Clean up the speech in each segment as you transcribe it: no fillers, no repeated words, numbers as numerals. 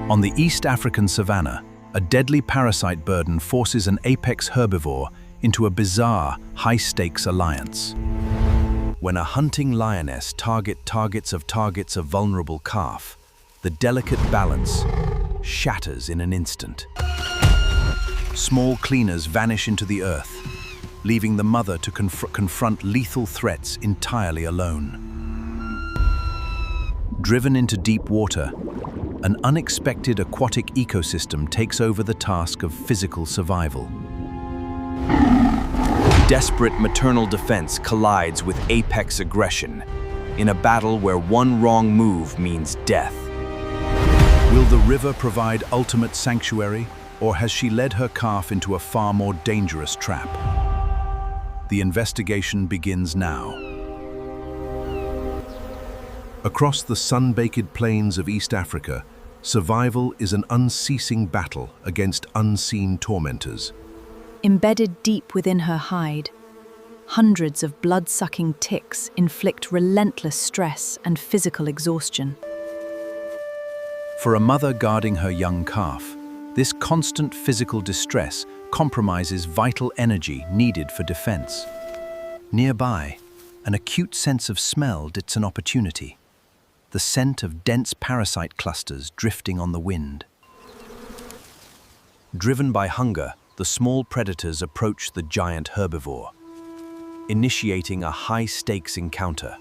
On the East African savanna, a deadly parasite burden forces an apex herbivore into a bizarre, high-stakes alliance. When a hunting lioness targets a vulnerable calf, the delicate balance shatters in an instant. Small cleaners vanish into the earth, leaving the mother to confront lethal threats entirely alone. Driven into deep water, an unexpected aquatic ecosystem takes over the task of physical survival. Desperate maternal defense collides with apex aggression in a battle where one wrong move means death. Will the river provide ultimate sanctuary, or has she led her calf into a far more dangerous trap? The investigation begins now. Across the sun-baked plains of East Africa, survival is an unceasing battle against unseen tormentors. Embedded deep within her hide, hundreds of blood-sucking ticks inflict relentless stress and physical exhaustion. For a mother guarding her young calf, this constant physical distress compromises vital energy needed for defense. Nearby, an acute sense of smell dictates an opportunity. The scent of dense parasite clusters drifting on the wind. Driven by hunger, the small predators approach the giant herbivore, initiating a high-stakes encounter.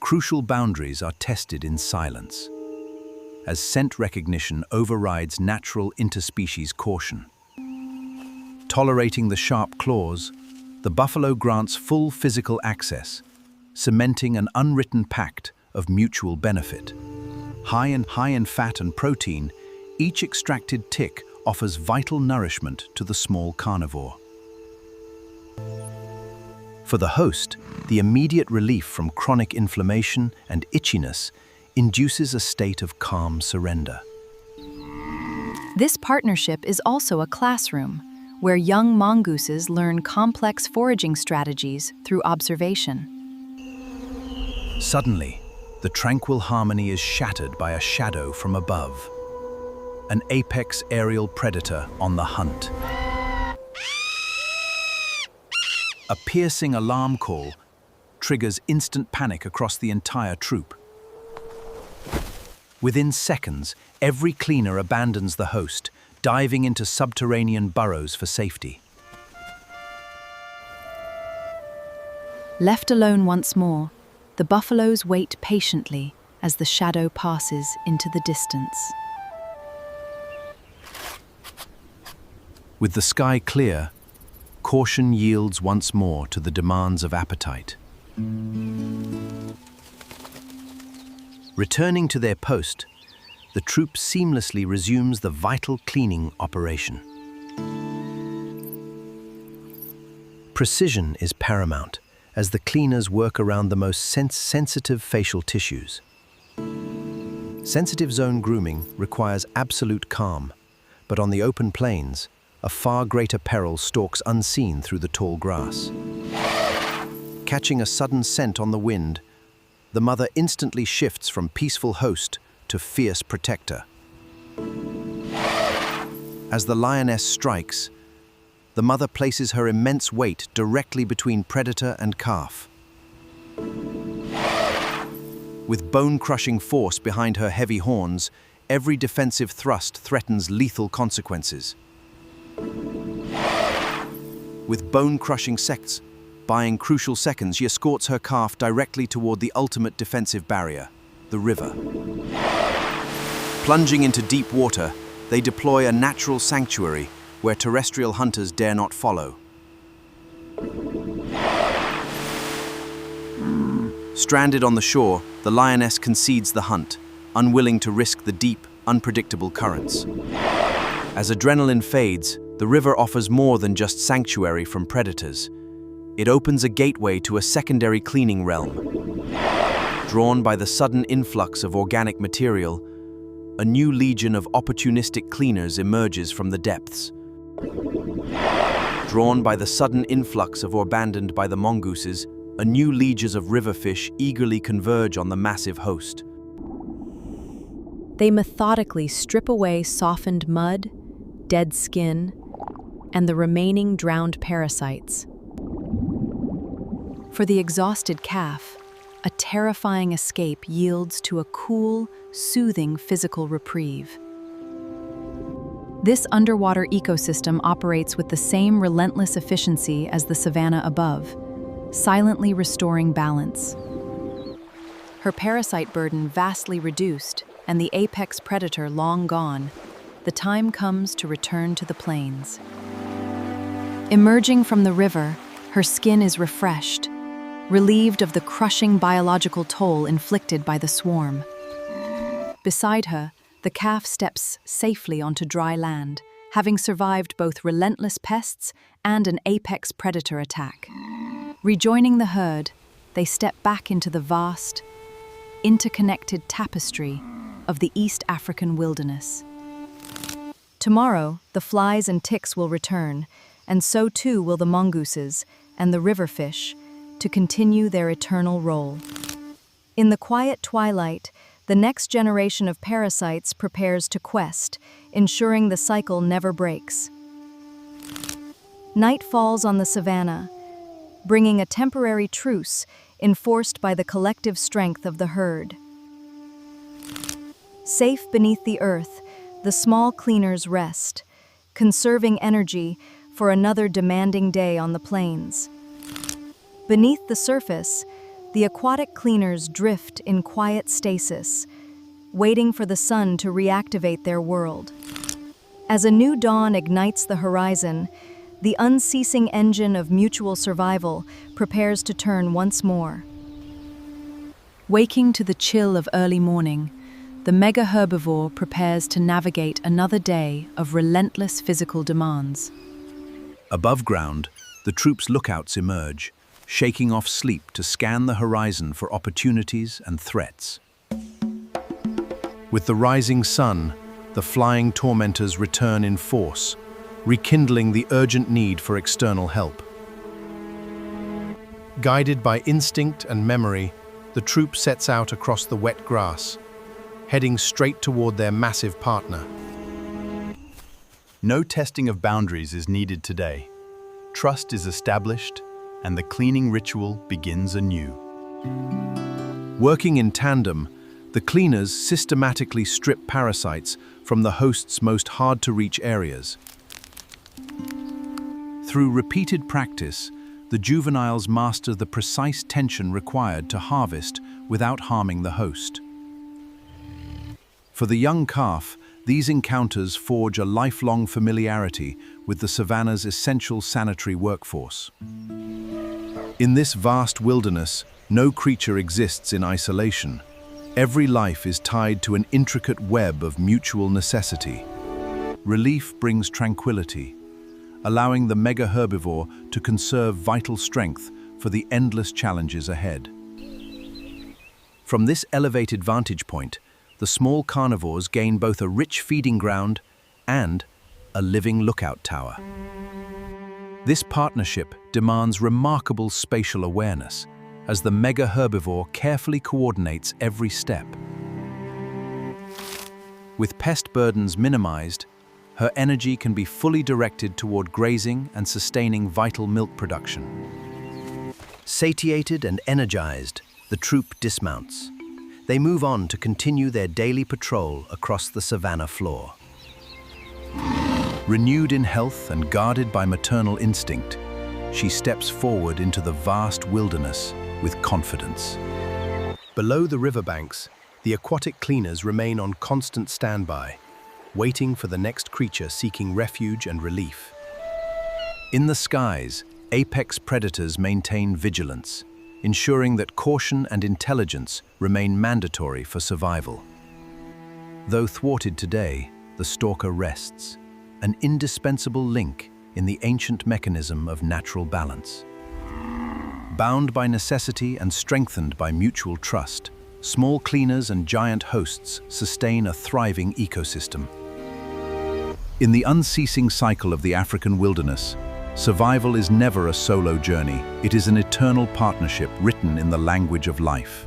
Crucial boundaries are tested in silence, as scent recognition overrides natural interspecies caution. Tolerating the sharp claws, the buffalo grants full physical access, cementing an unwritten pact of mutual benefit. High in fat and protein, each extracted tick offers vital nourishment to the small carnivore. For the host, the immediate relief from chronic inflammation and itchiness induces a state of calm surrender. This partnership is also a classroom, where young mongooses learn complex foraging strategies through observation. Suddenly, the tranquil harmony is shattered by a shadow from above. An apex aerial predator on the hunt. A piercing alarm call triggers instant panic across the entire troop. Within seconds, every cleaner abandons the host, diving into subterranean burrows for safety. Left alone once more, the buffaloes wait patiently as the shadow passes into the distance. With the sky clear, caution yields once more to the demands of appetite. Returning to their post, the troop seamlessly resumes the vital cleaning operation. Precision is paramount as the cleaners work around the most sensitive facial tissues. Sensitive zone grooming requires absolute calm, but on the open plains, a far greater peril stalks unseen through the tall grass. Catching a sudden scent on the wind, the mother instantly shifts from peaceful host to fierce protector. As the lioness strikes, the mother places her immense weight directly between predator and calf. With bone-crushing force behind her heavy horns, every defensive thrust threatens lethal consequences. With bone-crushing sects, buying crucial seconds, she escorts her calf directly toward the ultimate defensive barrier, the river. Plunging into deep water, they deploy a natural sanctuary where terrestrial hunters dare not follow. Stranded on the shore, the lioness concedes the hunt, unwilling to risk the deep, unpredictable currents. As adrenaline fades, the river offers more than just sanctuary from predators. It opens a gateway to a secondary cleaning realm. Drawn by the sudden influx of organic material, a new legion of opportunistic cleaners emerges from the depths. Drawn by the sudden influx of abandoned by the mongooses, a new legions of river fish eagerly converge on the massive host. They methodically strip away softened mud, dead skin, and the remaining drowned parasites. For the exhausted calf, a terrifying escape yields to a cool, soothing physical reprieve. This underwater ecosystem operates with the same relentless efficiency as the savanna above, silently restoring balance. Her parasite burden vastly reduced and the apex predator long gone, the time comes to return to the plains. Emerging from the river, her skin is refreshed, relieved of the crushing biological toll inflicted by the swarm. Beside her, the calf steps safely onto dry land, having survived both relentless pests and an apex predator attack. Rejoining the herd, they step back into the vast, interconnected tapestry of the East African wilderness. Tomorrow, the flies and ticks will return, and so too will the mongooses and the river fish, to continue their eternal role. In the quiet twilight, the next generation of parasites prepares to quest, ensuring the cycle never breaks. Night falls on the savanna, bringing a temporary truce enforced by the collective strength of the herd. Safe beneath the earth, the small cleaners rest, conserving energy for another demanding day on the plains. Beneath the surface, the aquatic cleaners drift in quiet stasis, waiting for the sun to reactivate their world. As a new dawn ignites the horizon, the unceasing engine of mutual survival prepares to turn once more. Waking to the chill of early morning, the mega herbivore prepares to navigate another day of relentless physical demands. Above ground, the troops' lookouts emerge, shaking off sleep to scan the horizon for opportunities and threats. With the rising sun, the flying tormentors return in force, rekindling the urgent need for external help. Guided by instinct and memory, the troop sets out across the wet grass, heading straight toward their massive partner. No testing of boundaries is needed today. Trust is established, and the cleaning ritual begins anew. Working in tandem, the cleaners systematically strip parasites from the host's most hard-to-reach areas. Through repeated practice, the juveniles master the precise tension required to harvest without harming the host. For the young calf, these encounters forge a lifelong familiarity with the savanna's essential sanitary workforce. In this vast wilderness, no creature exists in isolation. Every life is tied to an intricate web of mutual necessity. Relief brings tranquility, allowing the mega herbivore to conserve vital strength for the endless challenges ahead. From this elevated vantage point, the small carnivores gain both a rich feeding ground and a living lookout tower. This partnership demands remarkable spatial awareness as the mega herbivore carefully coordinates every step. With pest burdens minimized, her energy can be fully directed toward grazing and sustaining vital milk production. Satiated and energized, the troop dismounts. They move on to continue their daily patrol across the savanna floor. Renewed in health and guarded by maternal instinct, she steps forward into the vast wilderness with confidence. Below the riverbanks, the aquatic cleaners remain on constant standby, waiting for the next creature seeking refuge and relief. In the skies, apex predators maintain vigilance, ensuring that caution and intelligence remain mandatory for survival. Though thwarted today, the stalker rests, an indispensable link in the ancient mechanism of natural balance. Bound by necessity and strengthened by mutual trust, small cleaners and giant hosts sustain a thriving ecosystem. In the unceasing cycle of the African wilderness, survival is never a solo journey. It is an eternal partnership written in the language of life.